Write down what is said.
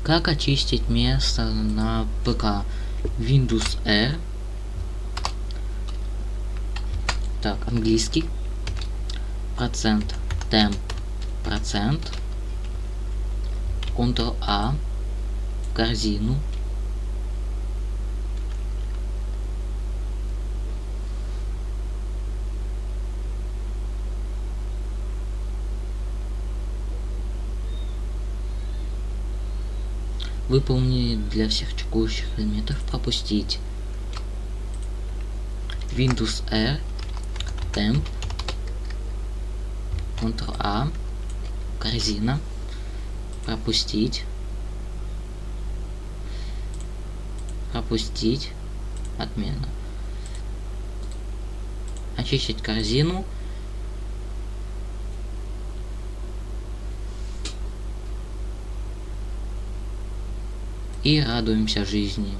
Как очистить место на ПК? Windows R. Так, английский. Процент. Темп. Процент. Ctrl-A. Корзину. Выполнить для всех текущих элементов, пропустить. Windows R, темп, Ctrl-A, корзина, пропустить, отмена. Очистить корзину. И радуемся жизни.